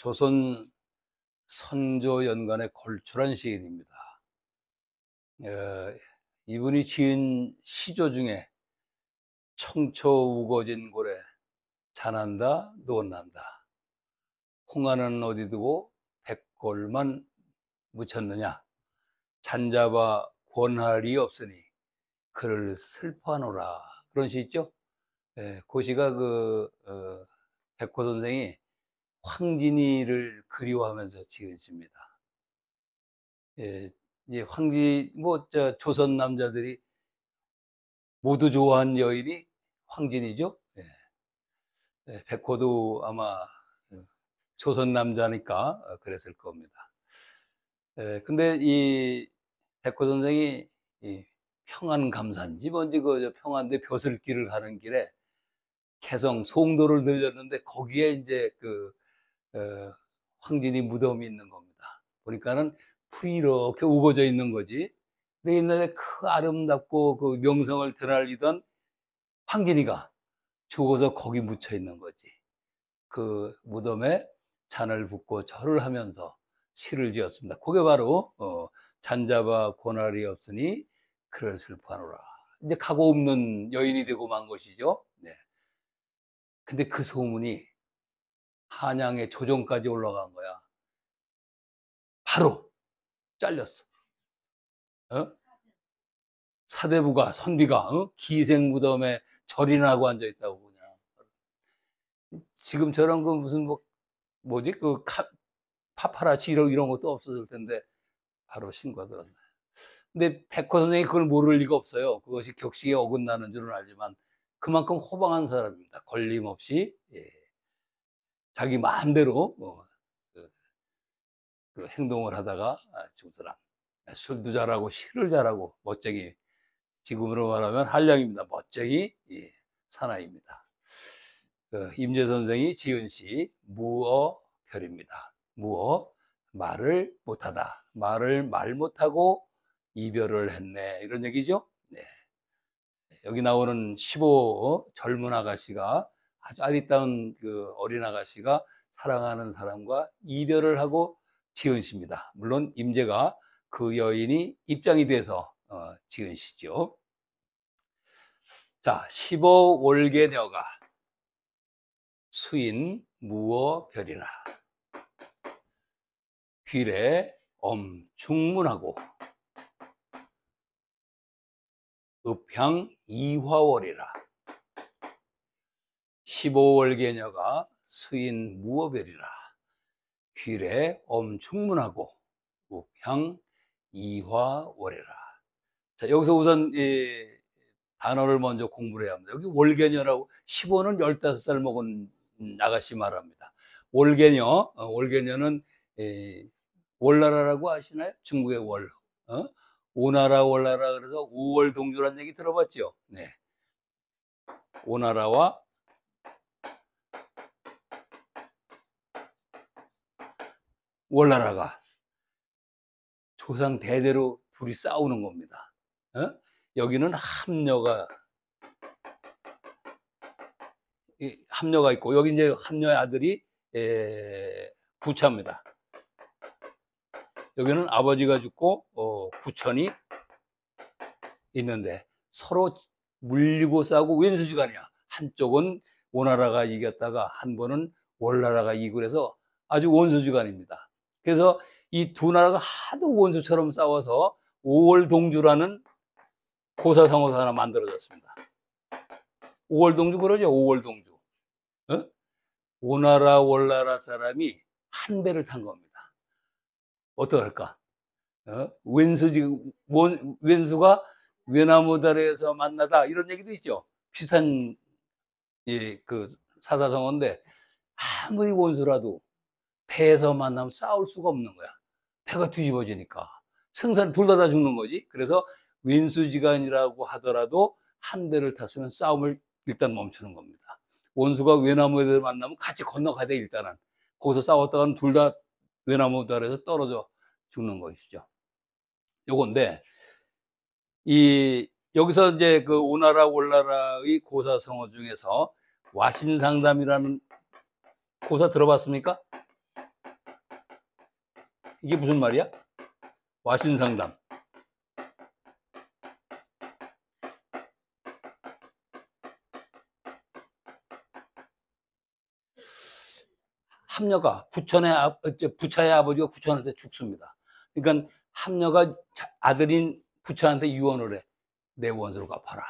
조선 선조 연간의 걸출한 시인입니다. 이분이 지은 시조 중에 청초 우거진 고래 잔한다 노원난다 홍하는 어디 두고 백골만 묻혔느냐 잔잡아 권할이 없으니 그를 슬퍼하노라 그런 시 있죠. 그 시가 백호 선생이 황진이를 그리워하면서 지은 시입니다. 이제 조선 남자들이 모두 좋아한 여인이 황진이죠. 백호도 아마 조선 남자니까 그랬을 겁니다. 근데 이 백호 선생이 이 평안감사인지 뭔지 평안대 벼슬길을 가는 길에 개성 송도를 들렸는데 거기에 이제 황진이 무덤이 있는 겁니다. 보니까는 풀이 이렇게 우거져 있는 거지. 근데 옛날에 그 아름답고 그 명성을 드날리던 황진이가 죽어서 거기 묻혀 있는 거지. 그 무덤에 잔을 붓고 절을 하면서 시를 지었습니다. 그게 바로 잔잡아 권할이 없으니 그를 슬퍼하노라. 이제 가고 없는 여인이 되고 만 것이죠. 네. 근데 그 소문이 한양의 조정까지 올라간 거야. 바로 잘렸어. 사대부가 선비가 기생 무덤에 절이나 하고 앉아 있다고 그냥. 지금처럼 무슨 뭐지 파파라치 이런 것도 없었을 텐데 바로 신고가 들었네. 근데 백호 선생이 그걸 모를 리가 없어요. 그것이 격식에 어긋나는 줄은 알지만 그만큼 호방한 사람입니다. 걸림없이 자기 마음대로 그 행동을 하다가 죽은 사람. 술도 잘하고 시를 잘하고 멋쟁이, 지금으로 말하면 한량입니다. 멋쟁이 사나이입니다. 임재 선생이 지은 시 무어별입니다. 무어 말을 못하다, 말을 말 못하고 이별을 했네 이런 얘기죠. 네. 여기 나오는 15 젊은 아가씨가 아주 아리따운 그 어린 아가씨가 사랑하는 사람과 이별을 하고 지은 시입니다. 물론 임재가 그 여인이 입장이 돼서 지은 시죠. 자, 15 월계녀가 수인 무어별이라 귀래 엄충문하고 읍향 이화월이라. 15 월계녀가 수인 무어별이라 귀래 엄충문하고 읍향 이화월이라. 자, 여기서 우선 이 단어를 먼저 공부를 해야 합니다. 여기 월계녀라고 15는 15살 먹은 아가씨 말합니다. 월계녀는 월나라라고 아시나요? 중국의 월. 오나라 월나라 그래서 5월 동주라는 얘기 들어봤죠? 네. 오나라와 월나라가 조상 대대로 둘이 싸우는 겁니다. 여기는 함녀가 있고 여기 이제 함녀의 아들이 부차입니다. 여기는 아버지가 죽고 부천이 있는데 서로 물리고 싸우고 왼수지간이야. 한쪽은 오나라가 이겼다가 한 번은 월나라가 이기고 그래서 아주 원수지간입니다. 그래서 이 두 나라가 하도 원수처럼 싸워서 5월 동주라는 고사성어가 하나 만들어졌습니다. 5월 동주 그러죠. 5월 동주. 오나라 월나라 사람이 한 배를 탄 겁니다. 어떡할까? 왼수가 외나무 다리에서 만나다 이런 얘기도 있죠. 비슷한 그 사사성어인데 아무리 원수라도 배에서 만나면 싸울 수가 없는 거야. 배가 뒤집어지니까 생산 둘 다 죽는 거지. 그래서 왼수지간이라고 하더라도 한 배를 탔으면 싸움을 일단 멈추는 겁니다. 원수가 외나무에 만나면 같이 건너가야 돼. 일단은 거기서 싸웠다가는 둘 다 외나무 다리에서 떨어져 죽는 것이죠. 요건데 여기서 이제 그 오나라 월나라의 고사성어 중에서 와신상담이라는 고사 들어봤습니까? 이게 무슨 말이야? 와신상담. 함녀가 부차의 아버지가 구천한테 죽습니다. 그러니까 함녀가 아들인 부차한테 유언을 해. 내 원수를 갚아라.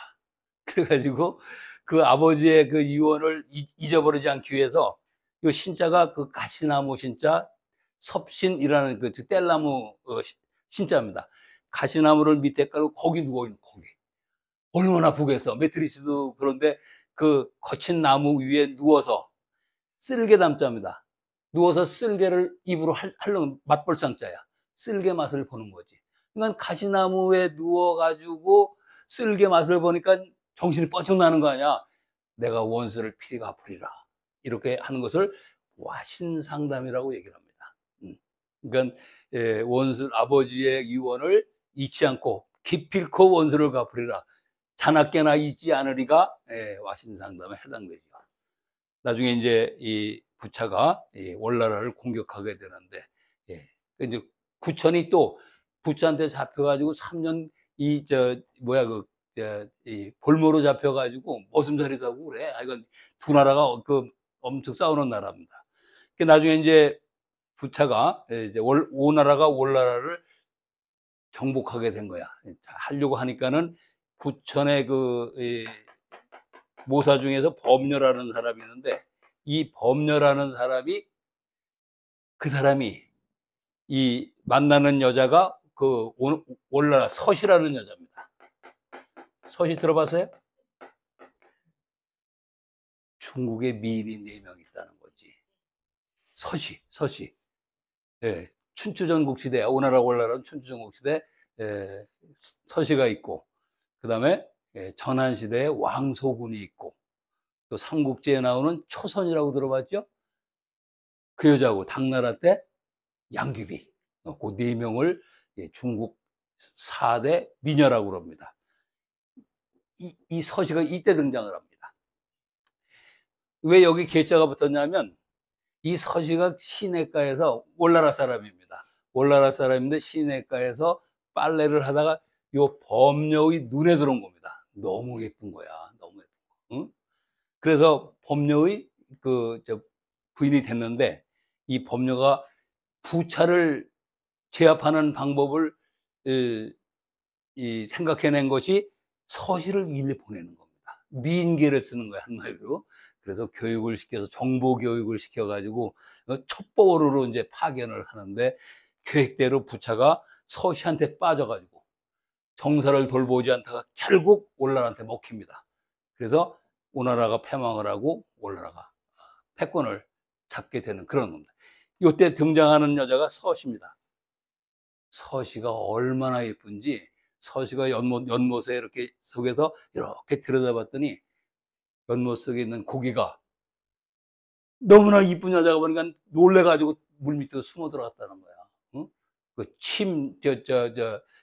그래가지고 그 아버지의 그 유언을 잊어버리지 않기 위해서 이 신자가 그 가시나무 신자, 섭신이라는 그 뗄나무 신자입니다. 가시나무를 밑에 깔고 거기 누워있는 거기. 얼마나 아프겠어. 매트리스도 그런데 그 거친 나무 위에 누워서 쓸개 담자입니다. 누워서 쓸개를 입으로 핥는 맛볼상자야. 쓸개 맛을 보는 거지. 그러니까 가시나무에 누워가지고 쓸개 맛을 보니까 정신이 뻗쩍 나는 거 아니야. 내가 원수를 필히 갚으리라. 이렇게 하는 것을 와신상담이라고 얘기를 합니다. 그러니까 원수 아버지의 유언을 잊지 않고 기필코 원수를 갚으리라. 자나깨나 잊지 않으리가 와신상담에 해당되죠. 나중에 이제 이 부차가 월나라를 공격하게 되는데, 이제 구천이 또 부차한테 잡혀가지고 3년 이 볼모로 잡혀가지고 머슴살이도 하고 그래. 이건 두 나라가 그 엄청 싸우는 나라입니다. 나중에 이제 부차가 이제 오나라가 월나라를 정복하게 된 거야. 하려고 하니까는 구천의 모사 중에서 범녀라는 사람이 있는데, 이 범녀라는 사람이 그 사람이 이 만나는 여자가 그 월나라 서시라는 여자입니다. 서시 들어봤어요? 중국에 미인이 4명 있다는 거지. 서시. 예, 춘추전국시대, 오나라 월나라는 춘추전국시대 서시가 있고, 그 다음에 전한시대에 왕소군이 있고, 또 삼국지에 나오는 초선이라고 들어봤죠? 그 여자하고 당나라 때 양귀비, 그 4명을 중국 4대 미녀라고 그럽니다. 이 서시가 이때 등장을 합니다. 왜 여기 계자가 붙었냐면, 이 서시가 시내가에서 월나라 사람입니다. 월나라 사람인데 시내가에서 빨래를 하다가 요 범녀의 눈에 들어온 겁니다. 너무 예쁜 거야. 너무 예쁜 거. 응? 그래서 범녀의 부인이 됐는데, 이 범녀가 부차를 제압하는 방법을 생각해낸 것이 서시를 일리 보내는 겁니다. 미인계를 쓰는 거야, 한마디로. 그래서 교육을 시켜서 정보 교육을 시켜가지고 첩보로로 이제 파견을 하는데, 계획대로 부차가 서시한테 빠져가지고 정사를 돌보지 않다가 결국 월나라한테 먹힙니다. 그래서 오나라가 패망을 하고 월나라가 패권을 잡게 되는 그런 겁니다. 이때 등장하는 여자가 서시입니다. 서시가 얼마나 예쁜지, 서시가 연못에 이렇게 속에서 이렇게 들여다봤더니 연못 속에 있는 고기가 너무나 이쁜 여자가 보니까 놀래가지고 물 밑으로 숨어 들어갔다는 거야. 응?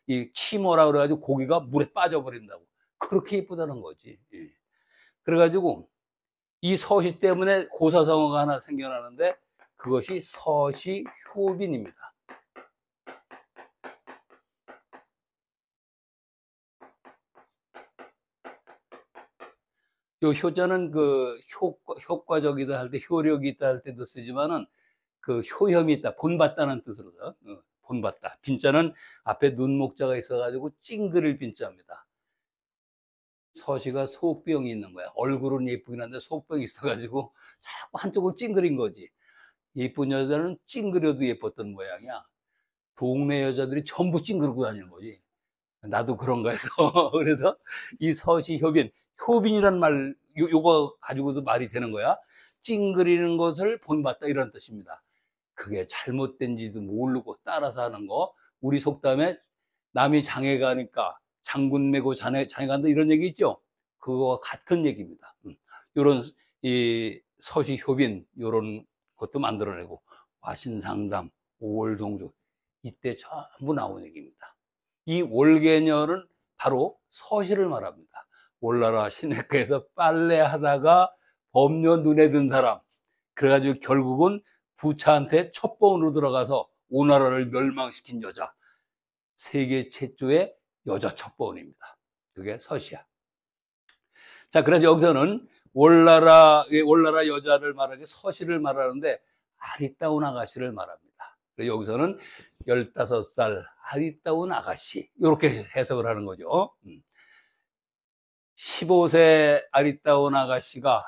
이 치모라 그래가지고 고기가 물에 빠져버린다고. 그렇게 예쁘다는 거지. 그래가지고 이 서시 때문에 고사성어가 하나 생겨나는데, 그것이 서시효빈입니다. 요 효자는 그 효과적이다 할 때, 효력이 있다 할 때도 쓰지만은 그 효염이 있다, 본받다는 뜻으로서 본받다. 빈자는 앞에 눈목자가 있어가지고 찡그릴 빈자입니다. 서시가 속병이 있는 거야. 얼굴은 예쁘긴 한데 속병이 있어가지고 자꾸 한쪽을 찡그린 거지. 예쁜 여자는 찡그려도 예뻤던 모양이야. 동네 여자들이 전부 찡그리고 다니는 거지. 나도 그런가 해서. 그래서 이 서시효빈, 효빈이란 말, 요거 가지고도 말이 되는 거야. 찡그리는 것을 본받다, 이런 뜻입니다. 그게 잘못된지도 모르고 따라서 하는 거. 우리 속담에 남이 장에 가니까 장군 메고 장에 간다, 이런 얘기 있죠? 그거와 같은 얘기입니다. 요런 이 서시효빈, 요런 것도 만들어내고, 와신상담, 오월동조, 이때 전부 나온 얘기입니다. 이 월계녀는 바로 서시를 말합니다. 월나라 시내가에서 빨래하다가 범녀 눈에 든 사람. 그래가지고 결국은 부차한테 첩보원으로 들어가서 오나라를 멸망시킨 여자, 세계 최초의 여자 첩보원입니다. 그게 서시야. 자, 그래서 여기서는 올나라 여자를 말하기 서시를 말하는데 아리따운 아가씨를 말합니다. 그래서 여기서는 15살 아리따운 아가씨 이렇게 해석을 하는 거죠. 15세 아리따운 아가씨가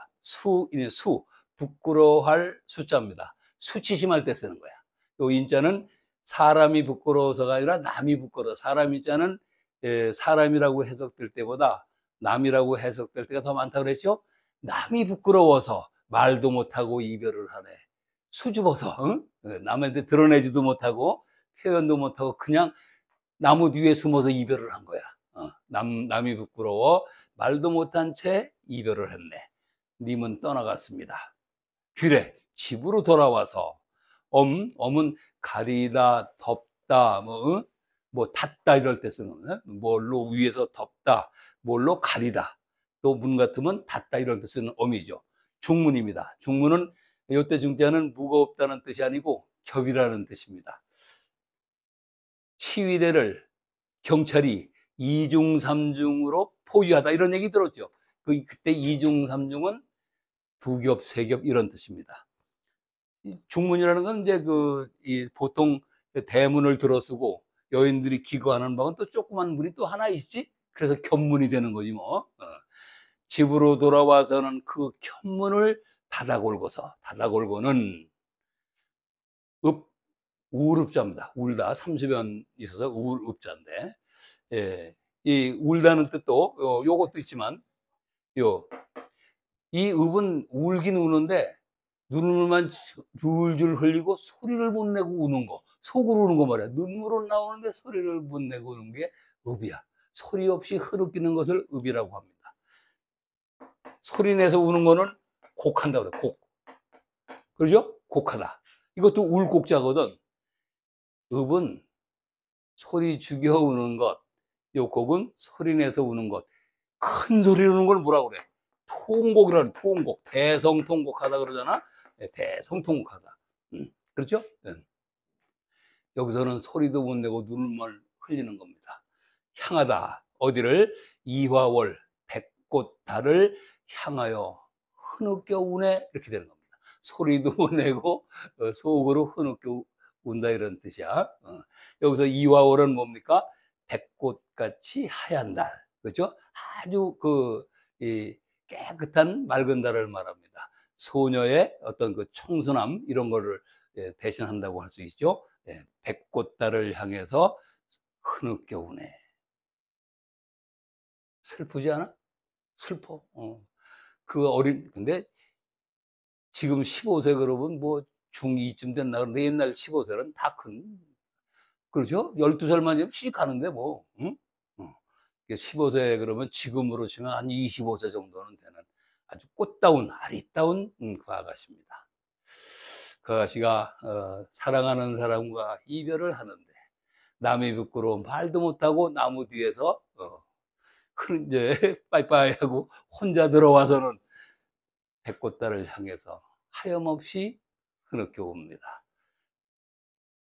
부끄러워할 숫자입니다. 수치심할 때 쓰는 거야. 요 인자는 사람이 부끄러워서가 아니라 남이 부끄러워. 사람 인자는 사람이라고 해석될 때보다 남이라고 해석될 때가 더 많다고 그랬죠? 남이 부끄러워서 말도 못하고 이별을 하네. 수줍어서, 응? 남한테 드러내지도 못하고 표현도 못하고 그냥 나무 뒤에 숨어서 이별을 한 거야. 남이 부끄러워 말도 못한 채 이별을 했네. 님은 떠나갔습니다. 귀래 집으로 돌아와서 엄은 가리다, 덮다, 뭐 닫다 이럴 때 쓰는 거네. 뭘로 위에서 덮다, 뭘로 가리다. 또 문 같으면 닫다 이럴 때 쓰는 엄이죠. 중문입니다. 중문은 이때 중자는 무겁다는 뜻이 아니고 겹이라는 뜻입니다. 치위대를 경찰이 2중 3중으로 포위하다 이런 얘기 들었죠. 그때 2중 3중은 2겹, 3겹 이런 뜻입니다. 중문이라는 건 이제 보통 대문을 들어쓰고 여인들이 기거하는 방은 또 조그만 문이 또 하나 있지? 그래서 겹문이 되는 거지 뭐. 집으로 돌아와서는 그 겹문을 닫아골고는 우울읍자입니다. 울다 30연 있어서 우울읍자인데, 예, 이 울다는 뜻도 요것도 있지만 이 읍은 울긴 우는데 눈물만 줄줄 흘리고 소리를 못 내고 우는 거, 속으로 우는 거 말이야. 눈물은 나오는데 소리를 못 내고 우는 게 읍이야. 소리 없이 흐느끼는 것을 읍이라고 합니다. 소리 내서 우는 거는 곡한다 그래. 곡. 그렇죠? 곡하다. 이것도 울곡자거든. 읍은 소리 죽여 우는 것, 요 곡은 소리 내서 우는 것. 큰 소리로 우는 걸 뭐라고 그래? 통곡이라는 통곡. 대성통곡하다 그러잖아. 네, 대성통곡하다. 그렇죠? 네. 여기서는 소리도 못 내고 눈물 흘리는 겁니다. 향하다. 어디를? 이화월, 백꽃달을 향하여 흐느껴 우네. 이렇게 되는 겁니다. 소리도 못 내고 속으로 흐느껴 운다 이런 뜻이야. 여기서 이화월은 뭡니까? 백꽃같이 하얀 달. 그렇죠? 아주 깨끗한 맑은 달을 말합니다. 소녀의 어떤 그 청순함 이런 거를 대신한다고 할 수 있죠. 백꽃달을 향해서 흐느껴 우네. 슬프지 않아? 슬퍼. 근데 지금 15세 그러면 뭐 중2쯤 됐나 그런데 옛날 15세는 다 그렇죠? 12살만 되면 시집 가는데 뭐, 응? 15세 그러면 지금으로 치면 한 25세 정도는 되는 아주 꽃다운, 아리따운 그 아가씨입니다. 그 아가씨가 사랑하는 사람과 이별을 하는데 남이 부끄러워 말도 못하고 나무 뒤에서 이제 빠이빠이 하고 혼자 들어와서는 백꽃달을 향해서 하염없이 흐느껴 옵니다.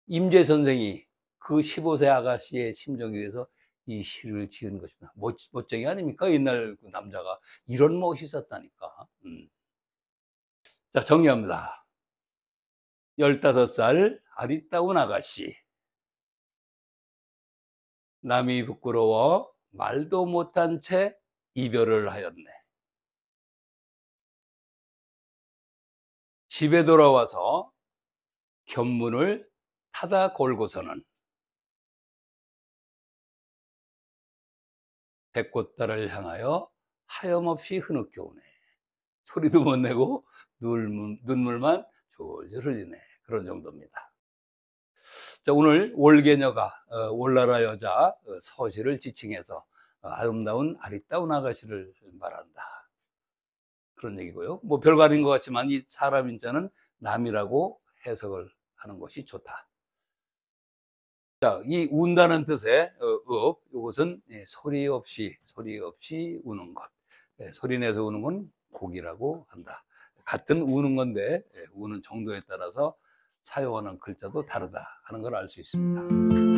임재 선생이 그 15세 아가씨의 심정에 의해서 이 시를 지은 것입니다. 멋쟁이 아닙니까? 옛날 그 남자가 이런 멋이 있었다니까. 자, 정리합니다. 15살 아리따운 아가씨. 남이 부끄러워 말도 못한 채 이별을 하였네. 집에 돌아와서 견문을 닫아 골고서는 백꽃달을 향하여 하염없이 흐느껴 오네. 소리도 못 내고 눈물만 졸졸 흘리네. 그런 정도입니다. 자, 오늘 올개녀가 올나라 여자 서시를 지칭해서 아름다운 아리따운 아가씨를 말한다. 그런 얘기고요. 뭐 별거 아닌 것 같지만 이 사람 인자는 남이라고 해석을 하는 것이 좋다. 자, 이 운다는 뜻의 읍, 이것은 소리 없이 우는 것. 소리 내서 우는 건 곡이라고 한다. 같은 우는 건데 우는 정도에 따라서 사용하는 글자도 다르다 하는 걸 알 수 있습니다.